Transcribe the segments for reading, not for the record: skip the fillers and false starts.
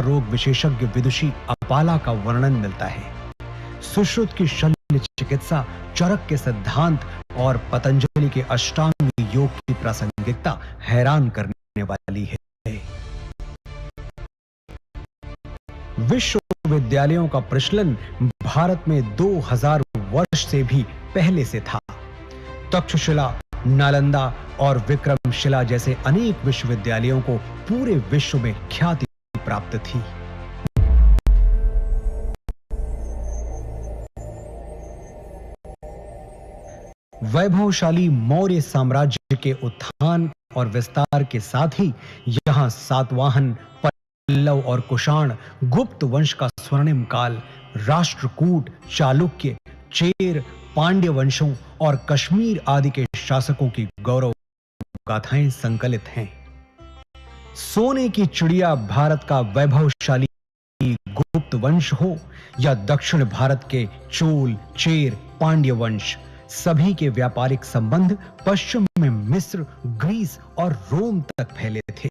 रोग विशेषज्ञ विदुषी अपाला का वर्णन मिलता है। सुश्रुत की शल्य चिकित्सा, चरक के सिद्धांत और पतंजलि के अष्टांग योग की प्रासंगिकता हैरान करने वाली है। विश्वविद्यालयों का प्रचलन भारत में 2000 वर्ष से भी पहले से था। तक्षशिला, नालंदा और विक्रमशिला जैसे अनेक विश्वविद्यालयों को पूरे विश्व में ख्याति प्राप्त थी। वैभवशाली मौर्य साम्राज्य के उत्थान और विस्तार के साथ ही यहां सातवाहन, पल्लव और कुषाण, गुप्त वंश का स्वर्णिम काल, राष्ट्रकूट, चालुक्य, चेर, पांड्य वंशों और कश्मीर आदि के शासकों की गौरव गाथाएं संकलित हैं। सोने की चिड़िया भारत का वैभवशाली गुप्त वंश हो या दक्षिण भारत के चोल, चेर, पांड्य वंश, सभी के व्यापारिक संबंध पश्चिम में मिस्र, ग्रीस और रोम तक फैले थे।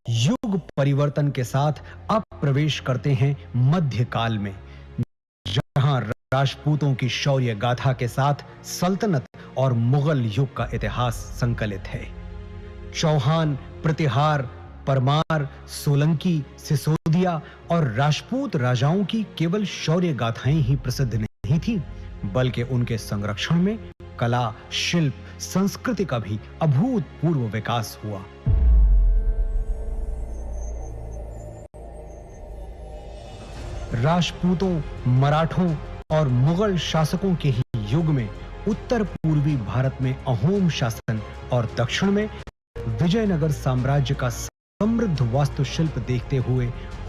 युग परिवर्तन के साथ अब प्रवेश करते हैं मध्यकाल में, जहां राजपूतों की शौर्य गाथा के साथ सल्तनत और मुगल युग का इतिहास संकलित है। चौहान, प्रतिहार, परमार, सोलंकी, सिसोदिया और राजपूत राजाओं की केवल शौर्य गाथाएं ही प्रसिद्ध नहीं थी, बल्कि उनके संरक्षण में कला, शिल्प, संस्कृति का भी अभूतपूर्व विकास हुआ। राजपूतों, मराठों और मुगल शासकों के ही युग में उत्तर पूर्वी भारत में अहोम शासन और दक्षिण में विजयनगर साम्राज्य का समृद्ध वास्तुशिल्प देखते हुए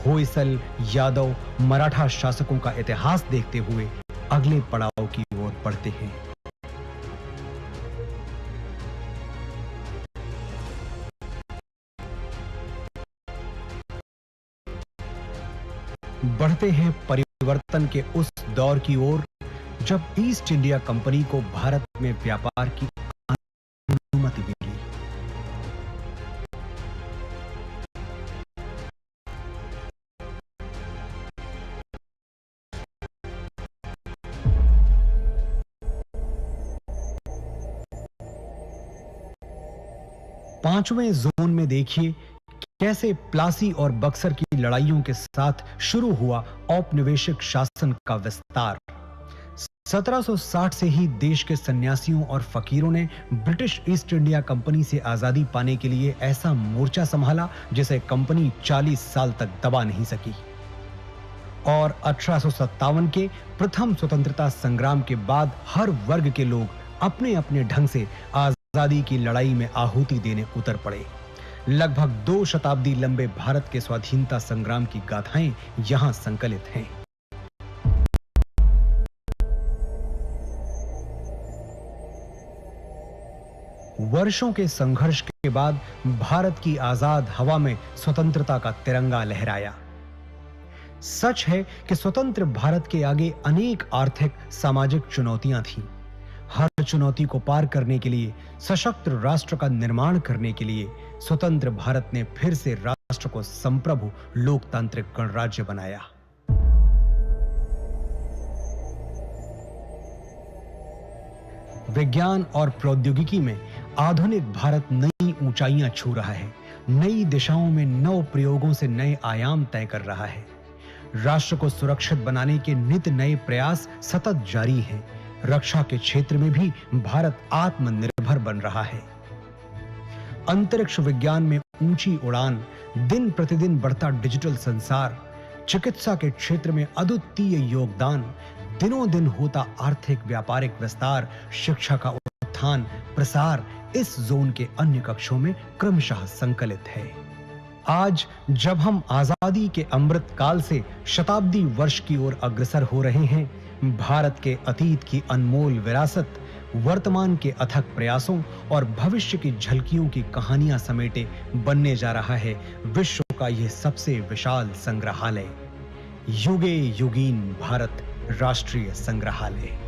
होयसल, यादव, मराठा शासकों का इतिहास देखते हुए अगले पड़ाव की ओर बढ़ते हैं। बढ़ते हैं परिवर्तन के उस दौर की ओर जब ईस्ट इंडिया कंपनी को भारत में व्यापार की अनुमति मिली। पांचवें जोन में देखिए कैसे प्लासी और बक्सर की लड़ाइयों के साथ शुरू हुआ औपनिवेशिक शासन का विस्तार। 1760 से ही देश के सन्यासियों और फकीरों ने ब्रिटिश ईस्ट इंडिया कंपनी से आजादी पाने के लिए ऐसा मोर्चा संभाला जिसे कंपनी 40 साल तक दबा नहीं सकी। और 1857 के प्रथम स्वतंत्रता संग्राम के बाद हर वर्ग के लोग अपने अपने ढंग से आजादी की लड़ाई में आहुति देने उतर पड़े। लगभग 2 शताब्दी लंबे भारत के स्वाधीनता संग्राम की गाथाएं यहां संकलित हैं। वर्षों के संघर्ष के बाद भारत की आजाद हवा में स्वतंत्रता का तिरंगा लहराया। सच है कि स्वतंत्र भारत के आगे अनेक आर्थिक, सामाजिक चुनौतियां थीं। हर चुनौती को पार करने के लिए, सशक्त राष्ट्र का निर्माण करने के लिए स्वतंत्र भारत ने फिर से राष्ट्र को संप्रभु लोकतांत्रिक गणराज्य बनाया। विज्ञान और प्रौद्योगिकी में आधुनिक भारत नई ऊंचाइयां छू रहा है। नई दिशाओं में नव प्रयोगों से नए आयाम तय कर रहा है। राष्ट्र को सुरक्षित बनाने के नित नए प्रयास सतत जारी हैं। रक्षा के क्षेत्र में भी भारत आत्मनिर्भर बन रहा है। अंतरिक्ष विज्ञान में ऊंची उड़ान, दिन प्रतिदिन बढ़ता डिजिटल संसार, चिकित्सा के क्षेत्र में अद्वितीय योगदान, दिनों दिन होता आर्थिक व्यापारिक विस्तार, शिक्षा का उत्थान प्रसार इस जोन के अन्य कक्षों में क्रमशः संकलित है। आज जब हम आजादी के अमृत काल से शताब्दी वर्ष की ओर अग्रसर हो रहे हैं, भारत के अतीत की अनमोल विरासत, वर्तमान के अथक प्रयासों और भविष्य की झलकियों की कहानियां समेटे बनने जा रहा है विश्व का यह सबसे विशाल संग्रहालय, युगे युगीन भारत राष्ट्रीय संग्रहालय।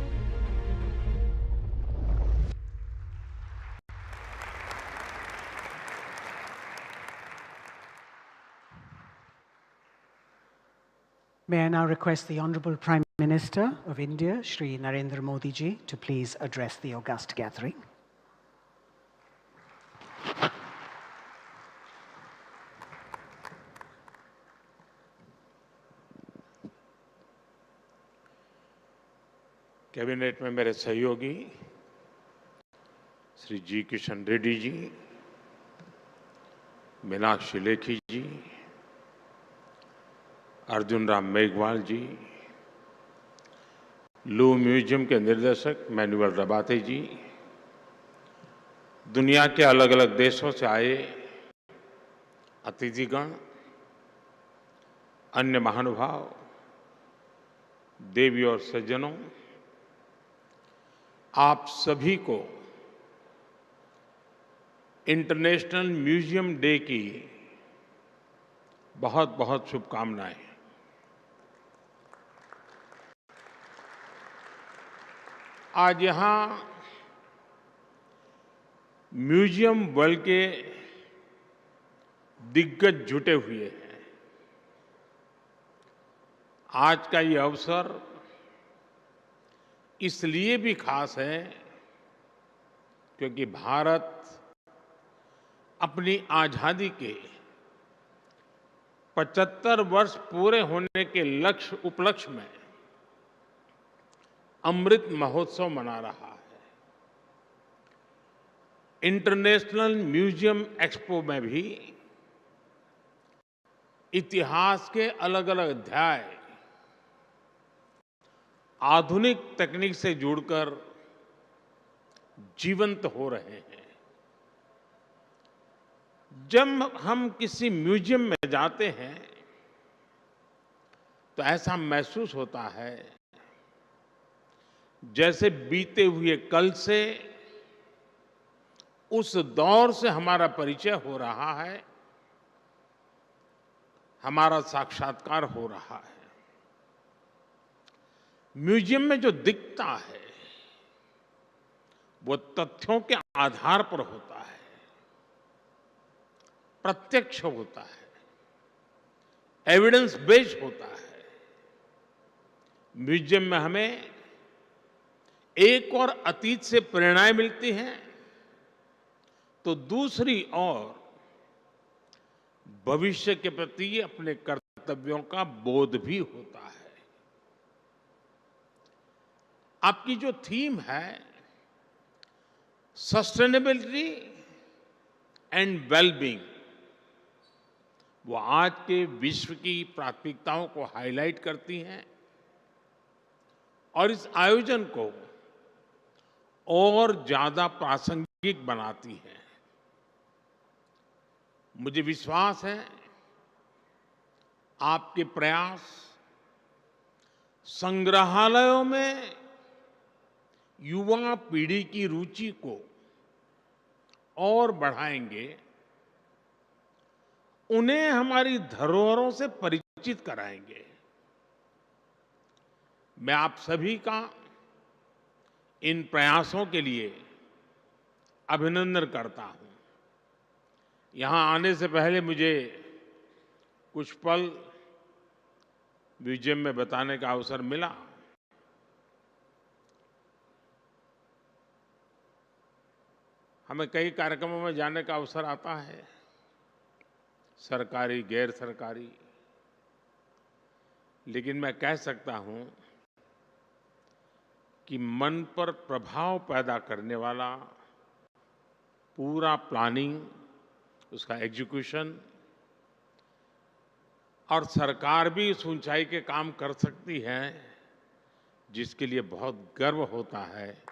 May I now request the Honorable Prime Minister of India, Shri Narendra Modi ji, to please address the august gathering. Cabinet में मेरे सहयोगी श्री जी किशन रेड्डी जी, मीनाक्षी लेखी जी, अर्जुन राम मेघवाल जी, लू म्यूजियम के निर्देशक मैनुअल रबाते जी, दुनिया के अलग अलग देशों से आए अतिथिगण, अन्य महानुभाव, देवी और सज्जनों, आप सभी को इंटरनेशनल म्यूजियम डे की बहुत बहुत शुभकामनाएं। आज यहां म्यूजियम वर्ल्ड के दिग्गज जुटे हुए हैं। आज का ये अवसर इसलिए भी खास है क्योंकि भारत अपनी आजादी के 75 वर्ष पूरे होने के उपलक्ष्य में अमृत महोत्सव मना रहा है। इंटरनेशनल म्यूजियम एक्सपो में भी इतिहास के अलग अलग अध्याय आधुनिक तकनीक से जुड़कर जीवंत हो रहे हैं। जब हम किसी म्यूजियम में जाते हैं तो ऐसा महसूस होता है जैसे बीते हुए कल से, उस दौर से हमारा परिचय हो रहा है, हमारा साक्षात्कार हो रहा है। म्यूजियम में जो दिखता है वो तथ्यों के आधार पर होता है, प्रत्यक्ष होता है, एविडेंस बेस्ड होता है। म्यूजियम में हमें एक और अतीत से प्रेरणाएं मिलती हैं तो दूसरी ओर भविष्य के प्रति अपने कर्तव्यों का बोध भी होता है। आपकी जो थीम है सस्टेनेबिलिटी एंड वेलबींग, वो आज के विश्व की प्राथमिकताओं को हाईलाइट करती हैं और इस आयोजन को और ज्यादा प्रासंगिक बनाती है। मुझे विश्वास है आपके प्रयास संग्रहालयों में युवा पीढ़ी की रुचि को और बढ़ाएंगे, उन्हें हमारी धरोहरों से परिचित कराएंगे। मैं आप सभी का इन प्रयासों के लिए अभिनंदन करता हूं। यहां आने से पहले मुझे कुछ पल म्यूजियम में बताने का अवसर मिला। हमें कई कार्यक्रमों में जाने का अवसर आता है, सरकारी, गैर सरकारी, लेकिन मैं कह सकता हूं कि मन पर प्रभाव पैदा करने वाला पूरा प्लानिंग, उसका एग्जीक्यूशन, और सरकार भी इस ऊंचाई के काम कर सकती है जिसके लिए बहुत गर्व होता है,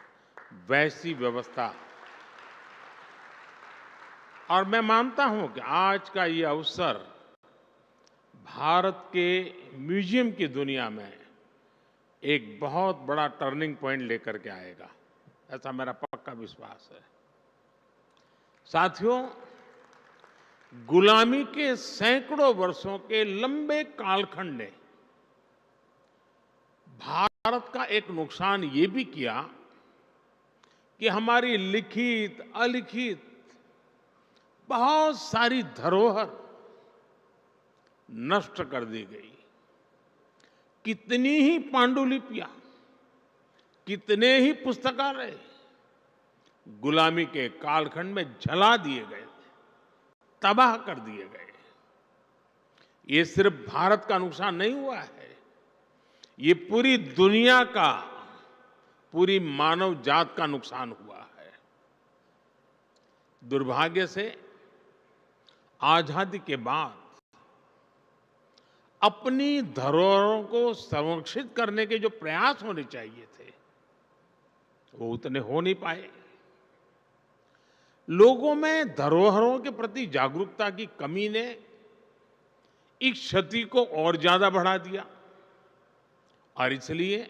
वैसी व्यवस्था। और मैं मानता हूं कि आज का ये अवसर भारत के म्यूजियम की दुनिया में एक बहुत बड़ा टर्निंग पॉइंट लेकर के आएगा, ऐसा मेरा पक्का विश्वास है। साथियों, गुलामी के सैकड़ों वर्षों के लंबे कालखंड ने भारत का एक नुकसान ये भी किया कि हमारी लिखित अलिखित बहुत सारी धरोहर नष्ट कर दी गई। कितनी ही पांडुलिपियां, कितने ही पुस्तकालय गुलामी के कालखंड में जला दिए गए, तबाह कर दिए गए। ये सिर्फ भारत का नुकसान नहीं हुआ है, ये पूरी दुनिया का, पूरी मानव जात का नुकसान हुआ है। दुर्भाग्य से आजादी के बाद अपनी धरोहरों को संरक्षित करने के जो प्रयास होने चाहिए थे, वो उतने हो नहीं पाए। लोगों में धरोहरों के प्रति जागरूकता की कमी ने इस क्षति को और ज्यादा बढ़ा दिया और इसलिए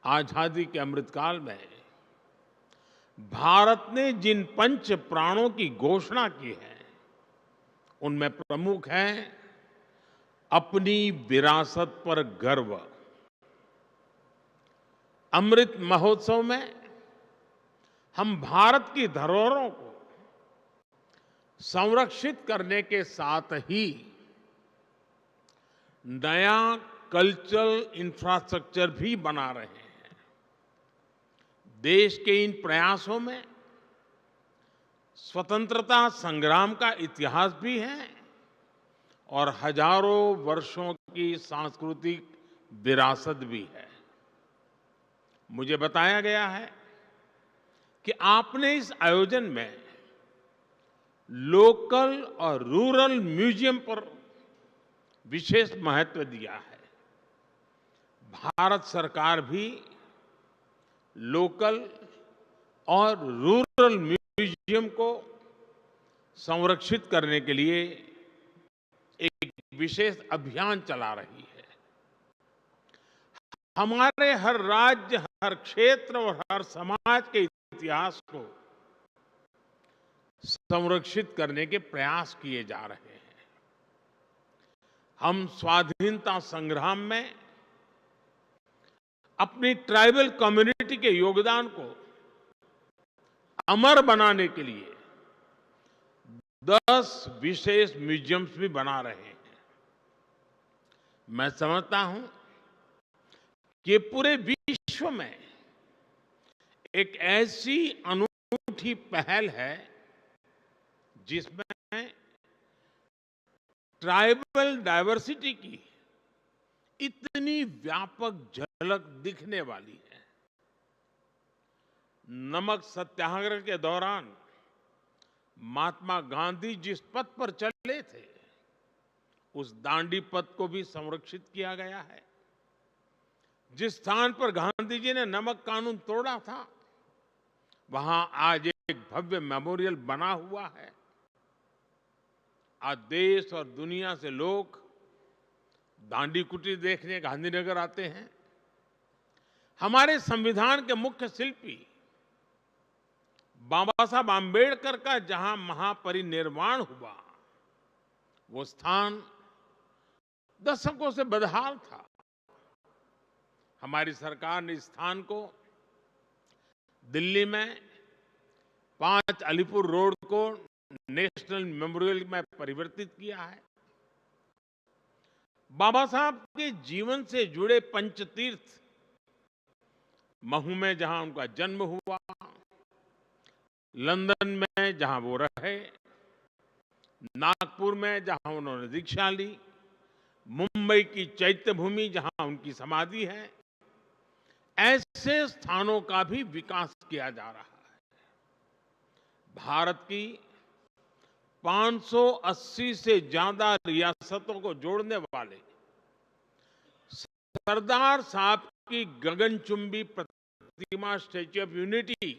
आजादी के अमृतकाल में भारत ने जिन पंच प्राणों की घोषणा की है, उनमें प्रमुख है अपनी विरासत पर गर्व। अमृत महोत्सव में हम भारत की धरोहरों को संरक्षित करने के साथ ही नया कल्चरल इंफ्रास्ट्रक्चर भी बना रहे हैं। देश के इन प्रयासों में स्वतंत्रता संग्राम का इतिहास भी है और हजारों वर्षों की सांस्कृतिक विरासत भी है। मुझे बताया गया है कि आपने इस आयोजन में लोकल और रूरल म्यूजियम पर विशेष महत्व दिया है। भारत सरकार भी लोकल और रूरल म्यूजियम को संरक्षित करने के लिए एक विशेष अभियान चला रही है। हमारे हर राज्य, हर क्षेत्र और हर समाज के इतिहास को संरक्षित करने के प्रयास किए जा रहे हैं। हम स्वाधीनता संग्राम में अपनी ट्राइबल कम्युनिटी के योगदान को अमर बनाने के लिए 10 विशेष म्यूजियम्स भी बना रहे हैं। मैं समझता हूं कि पूरे विश्व में एक ऐसी अनूठी पहल है जिसमें ट्राइबल डाइवर्सिटी की इतनी व्यापक झलक दिखने वाली है। नमक सत्याग्रह के दौरान महात्मा गांधी जिस पथ पर चले थे, उस दांडी पथ को भी संरक्षित किया गया है। जिस स्थान पर गांधी जी ने नमक कानून तोड़ा था, वहां आज एक भव्य मेमोरियल बना हुआ है। आज देश और दुनिया से लोग दांडी कुटीर देखने गांधीनगर आते हैं। हमारे संविधान के मुख्य शिल्पी बाबा साहब आंबेडकर का जहां महापरिनिर्वाण हुआ, वो स्थान दशकों से बदहाल था। हमारी सरकार ने इस स्थान को दिल्ली में 5 अलीपुर रोड को नेशनल मेमोरियल में परिवर्तित किया है। बाबा साहब के जीवन से जुड़े पंचतीर्थ, महू में जहां उनका जन्म हुआ, लंदन में जहां वो रहे, नागपुर में जहां उन्होंने दीक्षा ली, मुंबई की चैत्य भूमि जहां उनकी समाधि है, ऐसे स्थानों का भी विकास किया जा रहा है। भारत की 580 से ज्यादा रियासतों को जोड़ने वाले सरदार साहब की गगनचुंबी प्रतिमा स्टैच्यू ऑफ यूनिटी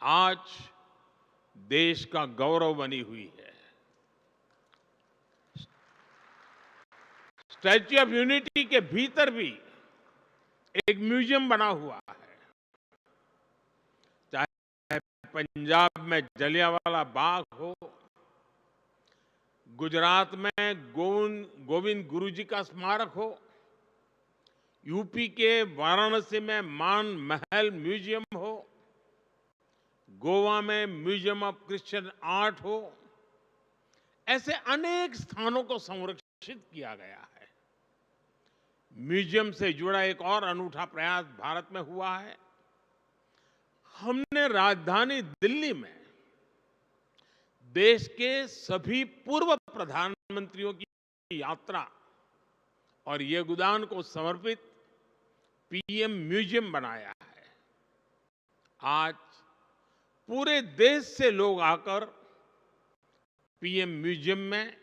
आज देश का गौरव बनी हुई है। स्टैच्यू ऑफ यूनिटी के भीतर भी एक म्यूजियम बना हुआ है। चाहे पंजाब में जलियांवाला बाग हो, गुजरात में गोविंद गुरु जी का स्मारक हो, यूपी के वाराणसी में मान महल म्यूजियम हो, गोवा में म्यूजियम ऑफ क्रिश्चियन आर्ट हो, ऐसे अनेक स्थानों को संरक्षित किया गया है। म्यूजियम से जुड़ा एक और अनूठा प्रयास भारत में हुआ है। हमने राजधानी दिल्ली में देश के सभी पूर्व प्रधानमंत्रियों की यात्रा और योगदान को समर्पित पीएम म्यूजियम बनाया है। आज पूरे देश से लोग आकर पीएम म्यूजियम में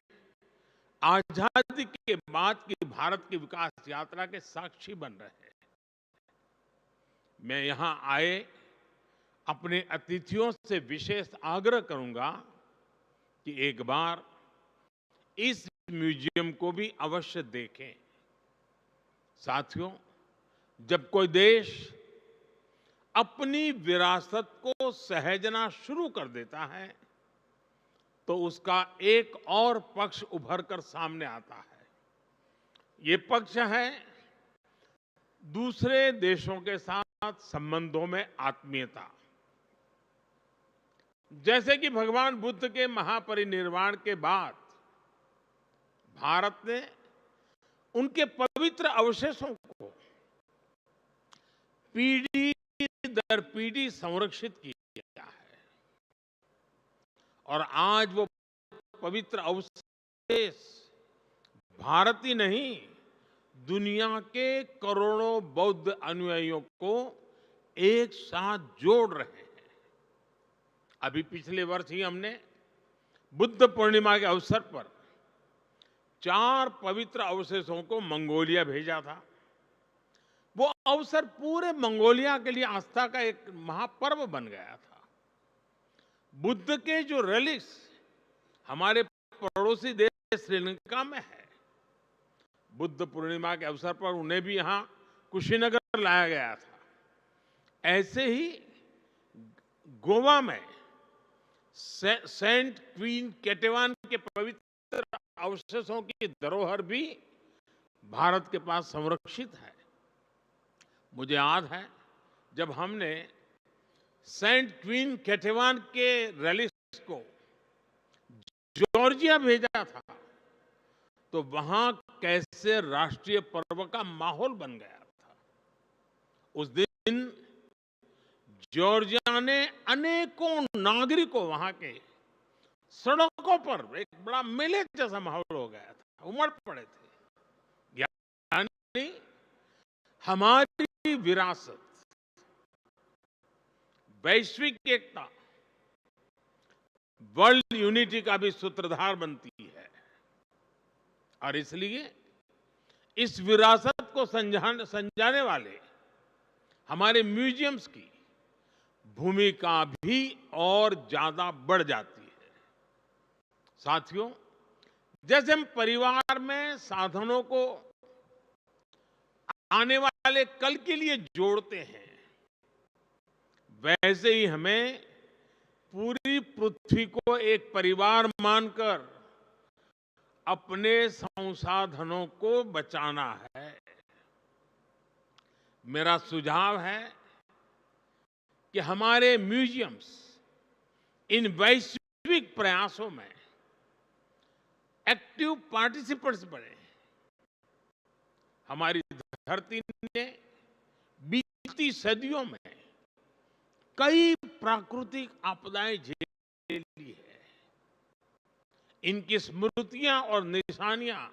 आजादी के बाद की भारत की विकास यात्रा के साक्षी बन रहे हैं। मैं यहां आए अपने अतिथियों से विशेष आग्रह करूंगा कि एक बार इस म्यूजियम को भी अवश्य देखें। साथियों, जब कोई देश अपनी विरासत को सहेजना शुरू कर देता है तो उसका एक और पक्ष उभर कर सामने आता है। ये पक्ष है दूसरे देशों के साथ संबंधों में आत्मीयता। जैसे कि भगवान बुद्ध के महापरिनिर्वाण के बाद भारत ने उनके पवित्र अवशेषों को पीढ़ी दर पीढ़ी संरक्षित किया है और आज वो पवित्र अवशेष भारत ही नहीं, दुनिया के करोड़ों बौद्ध अनुयायियों को एक साथ जोड़ रहे हैं। अभी पिछले वर्ष ही हमने बुद्ध पूर्णिमा के अवसर पर 4 पवित्र अवशेषों को मंगोलिया भेजा था। वो अवसर पूरे मंगोलिया के लिए आस्था का एक महापर्व बन गया था। बुद्ध के जो रेलिक्स हमारे पड़ोसी देश श्रीलंका में है, बुद्ध पूर्णिमा के अवसर पर उन्हें भी यहां कुशीनगर लाया गया था। ऐसे ही गोवा में सेंट क्वीन केटेवान के पवित्र अवशेषों की धरोहर भी भारत के पास संरक्षित है। मुझे याद है जब हमने सेंट क्वीन केटेवान के रेलिक्स को जॉर्जिया भेजा था तो वहां कैसे राष्ट्रीय पर्व का माहौल बन गया था। उस दिन जॉर्जिया ने अनेकों नागरिकों वहां के सड़कों पर एक बड़ा मेले जैसा माहौल हो गया था, उमड़ पड़े थे। यानी हमारी विरासत वैश्विक एकता, वर्ल्ड यूनिटी का भी सूत्रधार बनती है और इसलिए इस विरासत को संजाने वाले हमारे म्यूजियम्स की भूमिका भी और ज्यादा बढ़ जाती है। साथियों, जैसे हम परिवार में साधनों को आने वाले कल के लिए जोड़ते हैं, वैसे ही हमें पूरी पृथ्वी को एक परिवार मानकर अपने संसाधनों को बचाना है। मेरा सुझाव है कि हमारे म्यूजियम्स इन वैश्विक प्रयासों में एक्टिव पार्टिसिपेंट्स बने। हमारी धरती ने बीती सदियों में कई प्राकृतिक आपदाएं झेली है। इनकी स्मृतियां और निशानियां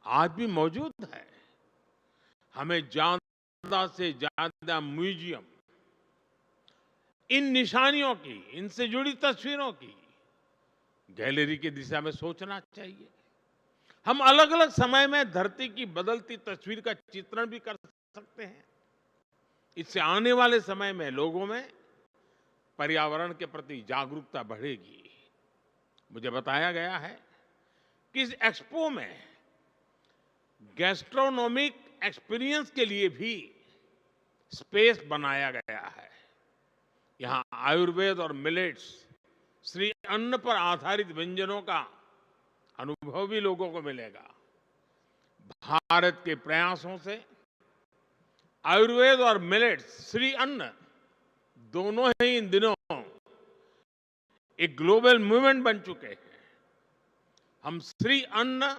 आज भी मौजूद है। हमें ज्यादा से ज्यादा म्यूजियम इन निशानियों की, इनसे जुड़ी तस्वीरों की गैलरी की दिशा में सोचना चाहिए। हम अलग अलग समय में धरती की बदलती तस्वीर का चित्रण भी कर सकते हैं। इससे आने वाले समय में लोगों में पर्यावरण के प्रति जागरूकता बढ़ेगी। मुझे बताया गया है कि इस एक्सपो में गैस्ट्रोनोमिक एक्सपीरियंस के लिए भी स्पेस बनाया गया है। यहां आयुर्वेद और मिलेट्स, श्री अन्न पर आधारित व्यंजनों का अनुभव भी लोगों को मिलेगा। भारत के प्रयासों से आयुर्वेद और मिलेट्स, श्री अन्न दोनों ही इन दिनों एक ग्लोबल मूवमेंट बन चुके हैं। हम श्री अन्न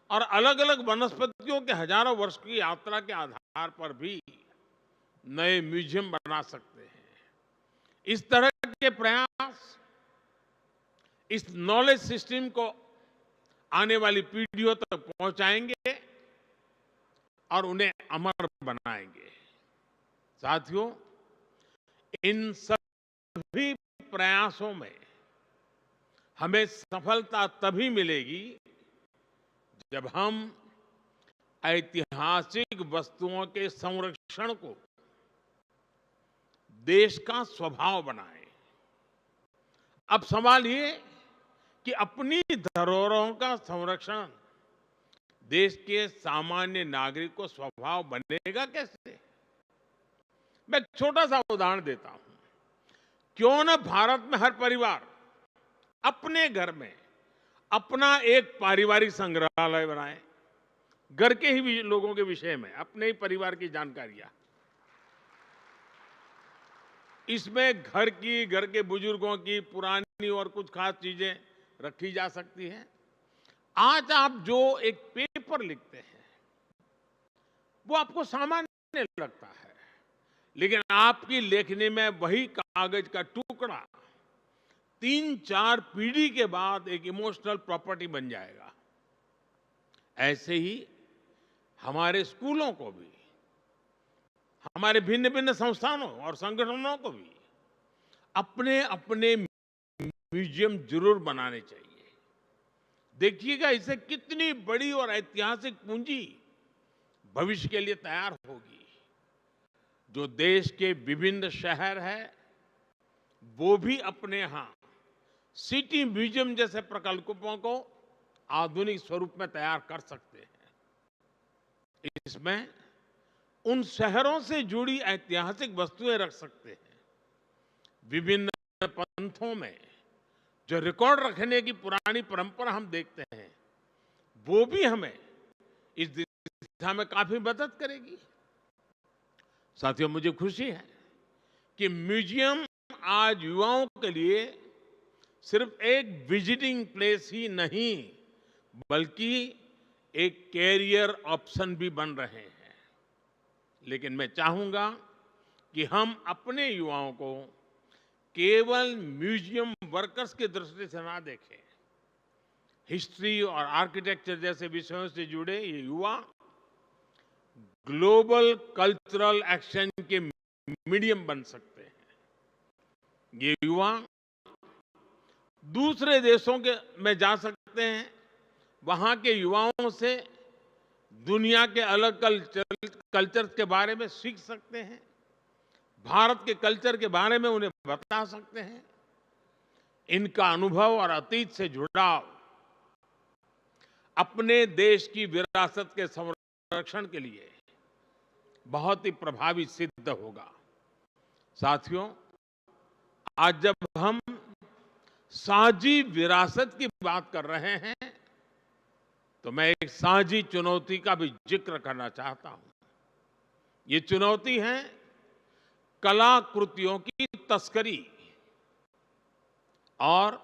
और अलग-अलग वनस्पतियों के हजारों वर्ष की यात्रा के आधार पर भी नए म्यूजियम बना सकते हैं। इस तरह के प्रयास इस नॉलेज सिस्टम को आने वाली पीढ़ियों तक पहुंचाएंगे और उन्हें अमर बनाएंगे। साथियों, इन सभी प्रयासों में हमें सफलता तभी मिलेगी जब हम ऐतिहासिक वस्तुओं के संरक्षण को देश का स्वभाव बनाएं। अब सवाल ये कि अपनी धरोहरों का संरक्षण देश के सामान्य नागरिक को स्वभाव बनेगा कैसे? मैं एक छोटा सा उदाहरण देता हूं। क्यों न भारत में हर परिवार अपने घर में अपना एक पारिवारिक संग्रहालय बनाए, घर के ही लोगों के विषय में अपने ही परिवार की जानकारियां। इसमें घर के बुजुर्गों की पुरानी और कुछ खास चीजें रखी जा सकती हैं। आज आप जो एक पेपर लिखते हैं वो आपको सामान्य लगता है, लेकिन आपकी लेखनी में वही कागज का टुकड़ा 3-4 पीढ़ी के बाद एक इमोशनल प्रॉपर्टी बन जाएगा। ऐसे ही हमारे स्कूलों को भी, हमारे भिन्न भिन्न संस्थानों और संगठनों को भी अपने अपने म्यूजियम जरूर बनाने चाहिए। देखिएगा, इससे कितनी बड़ी और ऐतिहासिक पूंजी भविष्य के लिए तैयार होगी। जो देश के विभिन्न शहर हैं, वो भी अपने यहां सिटी म्यूजियम जैसे प्रकल्पों को आधुनिक स्वरूप में तैयार कर सकते हैं। इसमें उन शहरों से जुड़ी ऐतिहासिक वस्तुएं रख सकते हैं। विभिन्न पंथों में जो रिकॉर्ड रखने की पुरानी परंपरा हम देखते हैं, वो भी हमें इस दिशा में काफी मदद करेगी। साथियों, मुझे खुशी है कि म्यूजियम आज युवाओं के लिए सिर्फ एक विजिटिंग प्लेस ही नहीं, बल्कि एक कैरियर ऑप्शन भी बन रहे हैं। लेकिन मैं चाहूंगा कि हम अपने युवाओं को केवल म्यूजियम वर्कर्स की दृष्टि से ना देखें। हिस्ट्री और आर्किटेक्चर जैसे विषयों से जुड़े ये युवा ग्लोबल कल्चरल एक्सचेंज के मीडियम बन सकते हैं। ये युवा दूसरे देशों में जा सकते हैं, वहां के युवाओं से दुनिया के अलग कल्चर के बारे में सीख सकते हैं, भारत के कल्चर के बारे में उन्हें बता सकते हैं। इनका अनुभव और अतीत से जुड़ाव अपने देश की विरासत के संरक्षण के लिए बहुत ही प्रभावी सिद्ध होगा। साथियों, आज जब हम साझी विरासत की बात कर रहे हैं, तो मैं एक साझी चुनौती का भी जिक्र करना चाहता हूं। ये चुनौती है कलाकृतियों की तस्करी और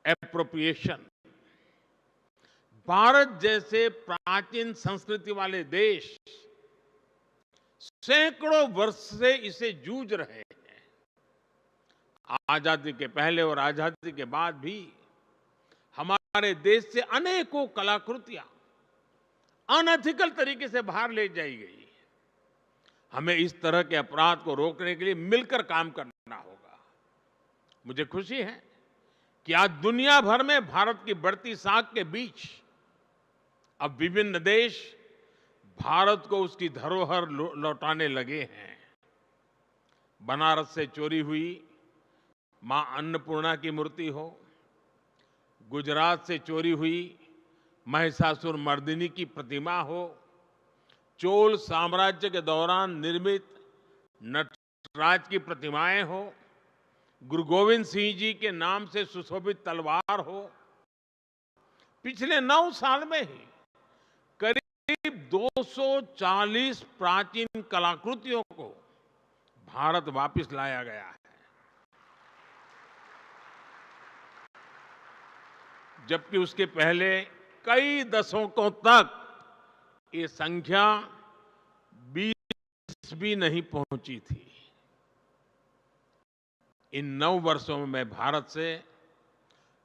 एप्रोप्रिएशन। भारत जैसे प्राचीन संस्कृति वाले देश सैकड़ों वर्ष से इसे जूझ रहे हैं। आजादी के पहले और आजादी के बाद भी हमारे देश से अनेकों कलाकृतियां अनएथिकल तरीके से बाहर ले जाई गई। हमें इस तरह के अपराध को रोकने के लिए मिलकर काम करना होगा। मुझे खुशी है कि आज दुनिया भर में भारत की बढ़ती साख के बीच अब विभिन्न देश भारत को उसकी धरोहर लौटाने लगे हैं। बनारस से चोरी हुई मां अन्नपूर्णा की मूर्ति हो, गुजरात से चोरी हुई महिषासुर मर्दिनी की प्रतिमा हो, चोल साम्राज्य के दौरान निर्मित नटराज की प्रतिमाएं हो, गुरु गोविंद सिंह जी के नाम से सुशोभित तलवार हो, पिछले 9 साल में ही करीब 240 प्राचीन कलाकृतियों को भारत वापस लाया गया है। जबकि उसके पहले कई दशकों तक ये संख्या 20 भी नहीं पहुंची थी। इन 9 वर्षों में मैं भारत से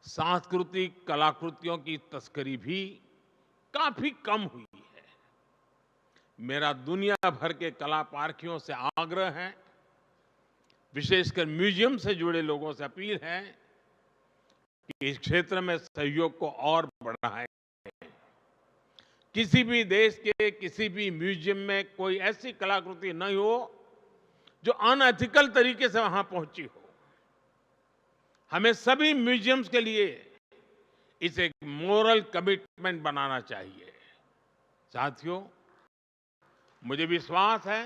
सांस्कृतिक कलाकृतियों की तस्करी भी काफी कम हुई है। मेरा दुनिया भर के कला पारखियों से आग्रह है, विशेषकर म्यूजियम से जुड़े लोगों से अपील है कि इस क्षेत्र में सहयोग को और बढ़ाएं। किसी भी देश के किसी भी म्यूजियम में कोई ऐसी कलाकृति नहीं हो जो अनएथिकल तरीके से वहां पहुंची हो। हमें सभी म्यूजियम्स के लिए इसे एक मोरल कमिटमेंट बनाना चाहिए। साथियों, मुझे विश्वास है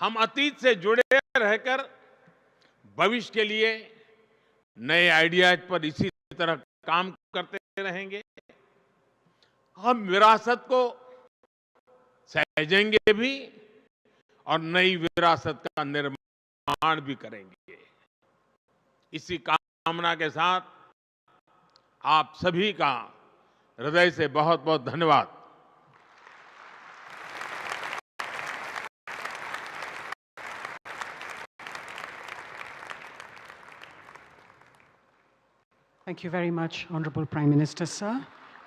हम अतीत से जुड़े रहकर भविष्य के लिए नए आइडियाज पर इसी तरह काम करते रहेंगे। हम विरासत को सहेजेंगे भी और नई विरासत का निर्माण भी करेंगे। इसी कामना के साथ आप सभी का हृदय से बहुत बहुत धन्यवाद। Thank you very much, Honorable Prime Minister, sir.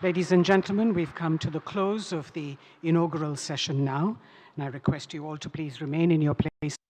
Ladies and gentlemen, we've come to the close of the inaugural session now, and I request you all to please remain in your place.